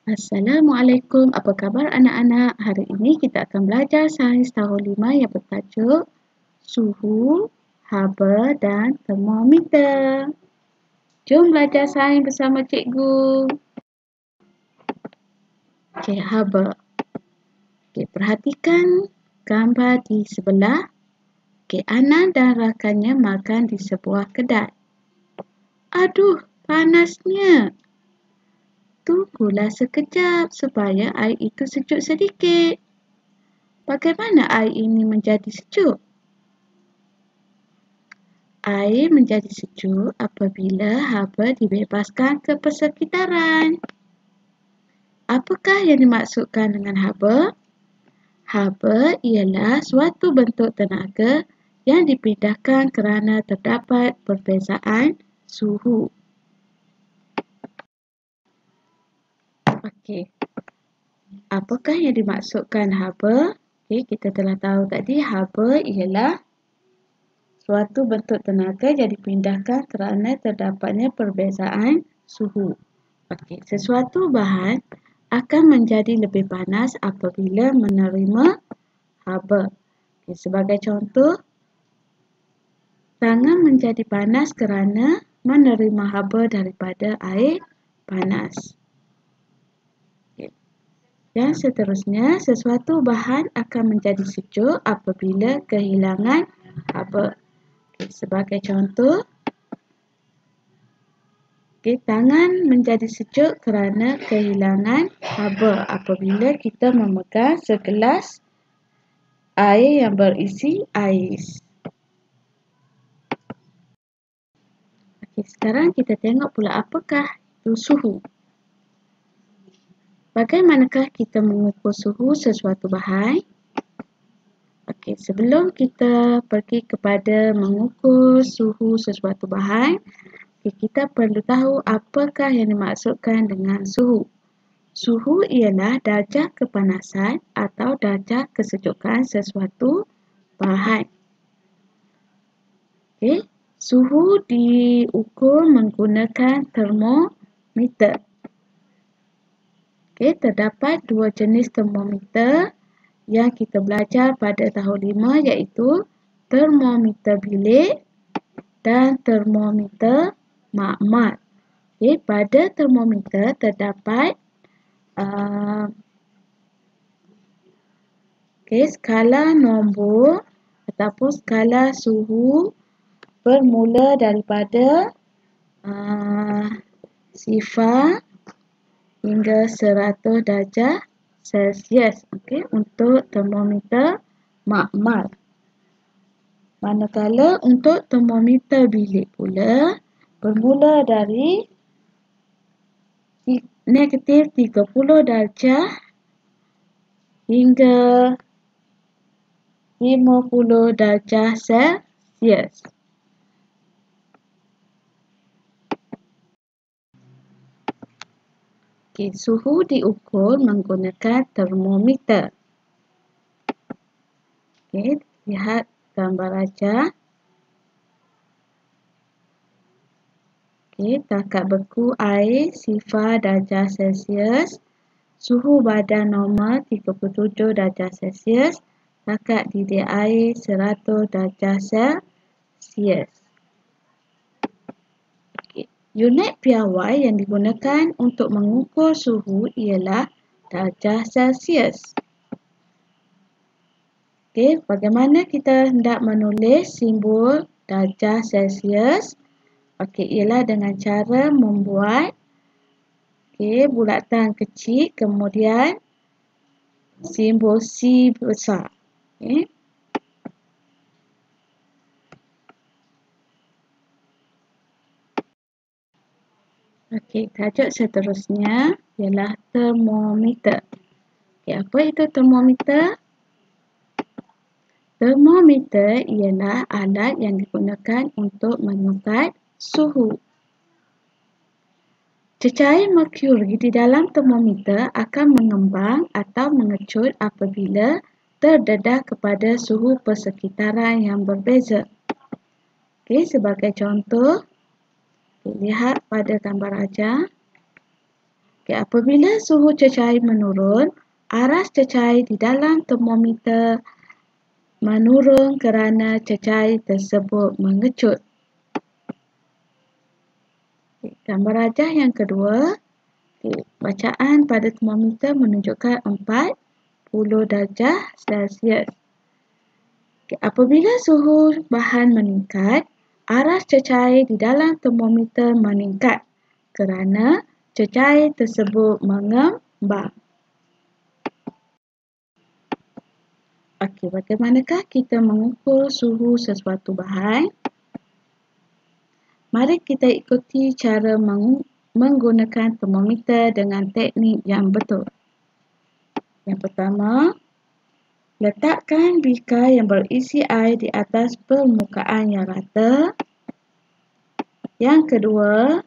Assalamualaikum, apa khabar anak-anak? Hari ini kita akan belajar sains tahun 5 yang bertajuk suhu, haba dan termometer. Jom belajar sains bersama cikgu. Okey, haba. Okey, perhatikan gambar di sebelah. Okey, Ana dan rakannya makan di sebuah kedai. Aduh, panasnya. Tunggulah sekejap supaya air itu sejuk sedikit. Bagaimana air ini menjadi sejuk? Air menjadi sejuk apabila haba dibebaskan ke persekitaran. Apakah yang dimaksudkan dengan haba? Haba ialah suatu bentuk tenaga yang dipindahkan kerana terdapat perbezaan suhu. Okey. Apakah yang dimaksudkan haba? Okey, kita telah tahu tadi haba ialah suatu bentuk tenaga yang dipindahkan kerana terdapatnya perbezaan suhu. Okey, sesuatu bahan akan menjadi lebih panas apabila menerima haba. Okey, sebagai contoh, tangan menjadi panas kerana menerima haba daripada air panas. Okey. Yang seterusnya, sesuatu bahan akan menjadi sejuk apabila kehilangan haba. Sebagai contoh, tangan menjadi sejuk kerana kehilangan haba apabila kita memegang segelas air yang berisi ais. Okey, sekarang kita tengok pula apakah itu suhu. Bagaimanakah kita mengukur suhu sesuatu bahan? Okey, sebelum kita pergi kepada mengukur suhu sesuatu bahan, kita perlu tahu apakah yang dimaksudkan dengan suhu. Suhu ialah darjah kepanasan atau darjah kesejukan sesuatu bahan. Okey, suhu diukur menggunakan termometer. Okey, terdapat dua jenis termometer yang kita belajar pada tahun 5 iaitu termometer bilik dan termometer makmal. Okey, pada termometer terdapat skala nombor ataupun skala suhu bermula daripada 0 hingga 100 darjah Celsius. Okey, untuk termometer makmal. Manakala untuk termometer bilik pula bermula dari negatif 30 darjah hingga 50 darjah Celsius. Okey, suhu diukur menggunakan termometer. Okey, lihat gambar ajar. Okey, takat beku air 0 darjah Celsius, suhu badan normal 37 darjah Celsius, takat didih air 100 darjah Celsius. Unit piawai yang digunakan untuk mengukur suhu ialah darjah Celsius. Okey, bagaimana kita hendak menulis simbol darjah Celsius? Okey, ialah dengan cara membuat bulatan kecil kemudian simbol C besar. Okey. Okey, tajuk seterusnya ialah termometer. Okey, apa itu termometer? Termometer ialah alat yang digunakan untuk mengukur suhu. Cecair merkuri di dalam termometer akan mengembang atau mengecut apabila terdedah kepada suhu persekitaran yang berbeza. Okey, sebagai contoh, lihat pada gambar ajar. Okay, apabila suhu cecair menurun, aras cecair di dalam termometer menurun kerana cecair tersebut mengecut. Okay, gambar rajah yang kedua. Okay, bacaan pada termometer menunjukkan 40 darjah Celsius. Okay, apabila suhu bahan meningkat, aras cecair di dalam termometer meningkat kerana cecair tersebut mengembang. Okey, bagaimanakah kita mengukur suhu sesuatu bahan? Mari kita ikuti cara menggunakan termometer dengan teknik yang betul. Yang pertama, letakkan bika yang berisi air di atas permukaan yang rata. Yang kedua,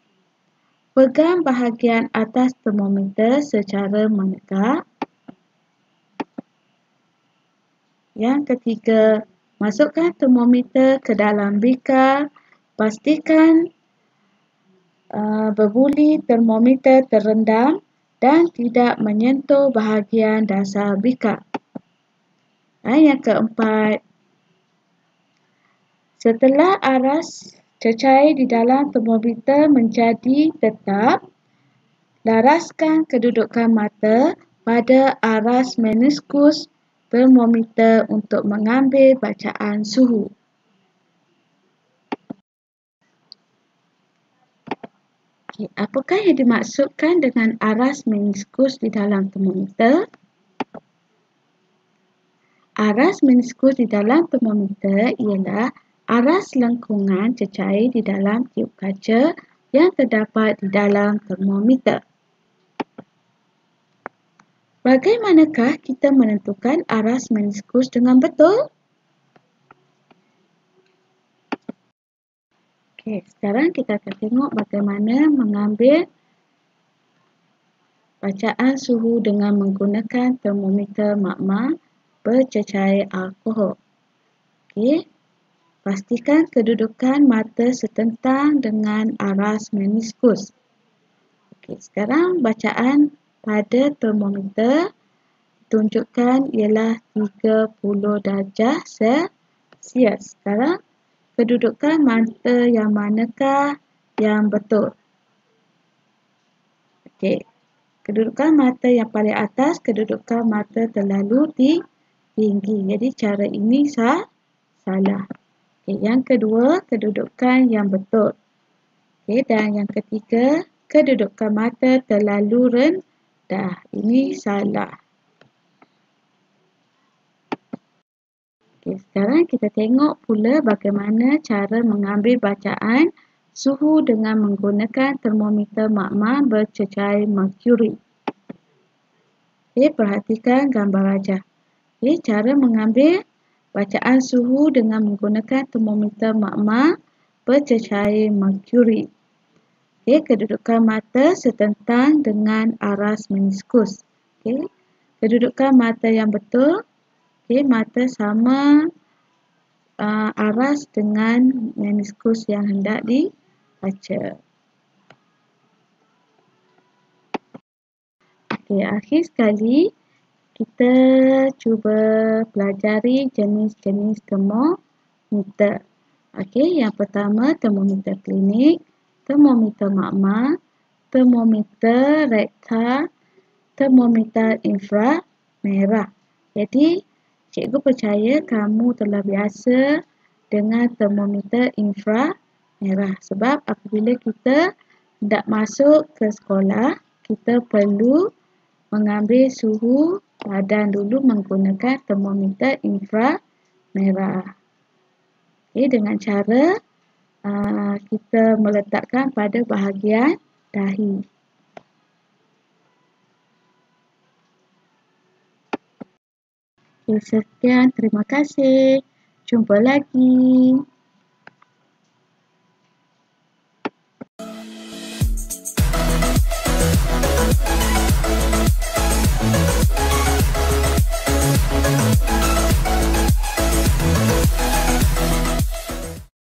pegang bahagian atas termometer secara menegak. Yang ketiga, masukkan termometer ke dalam bika. Pastikan berbuli termometer terendam dan tidak menyentuh bahagian dasar bika. Yang keempat, setelah aras cecair di dalam termometer menjadi tetap, laraskan kedudukan mata pada aras meniskus termometer untuk mengambil bacaan suhu. Okay, apakah yang dimaksudkan dengan aras meniskus di dalam termometer? Aras meniskus di dalam termometer ialah aras lengkungan cecair di dalam tiub kaca yang terdapat di dalam termometer. Bagaimanakah kita menentukan aras meniskus dengan betul? Okey, sekarang kita akan tengok bagaimana mengambil bacaan suhu dengan menggunakan termometer magma bercecair alkohol. Okey, pastikan kedudukan mata setentang dengan aras meniskus. Okey, sekarang bacaan pada termometer tunjukkan ialah 30 darjah Celsius. Sekarang kedudukan mata yang manakah yang betul? Okey, kedudukan mata yang paling atas, kedudukan mata terlalu tinggi. Jadi cara ini salah. Okey, yang kedua, kedudukan yang betul. Okey, dan yang ketiga, kedudukan mata terlalu rendah. Ini salah. Okey, sekarang kita tengok pula bagaimana cara mengambil bacaan suhu dengan menggunakan termometer magma bercecair merkuri. Okey, perhatikan gambar rajah. Okey, cara mengambil bacaan suhu dengan menggunakan termometer magma bercecair merkuri. Okey, kedudukan mata setentang dengan aras meniskus. Okey, kedudukan mata yang betul. Okey, mata sama aras dengan meniskus yang hendak dibaca. Okey, akhir sekali kita cuba pelajari jenis-jenis termometer. Okey, yang pertama termometer klinik, termometer magma, termometer rektal, termometer inframerah. Jadi, cikgu percaya kamu telah biasa dengan termometer inframerah sebab apabila kita hendak masuk ke sekolah, kita perlu mengambil suhu badan dulu menggunakan termometer inframerah. Okay, dengan cara kita meletakkan pada bahagian dahi. Okay, sekian, terima kasih. Jumpa lagi.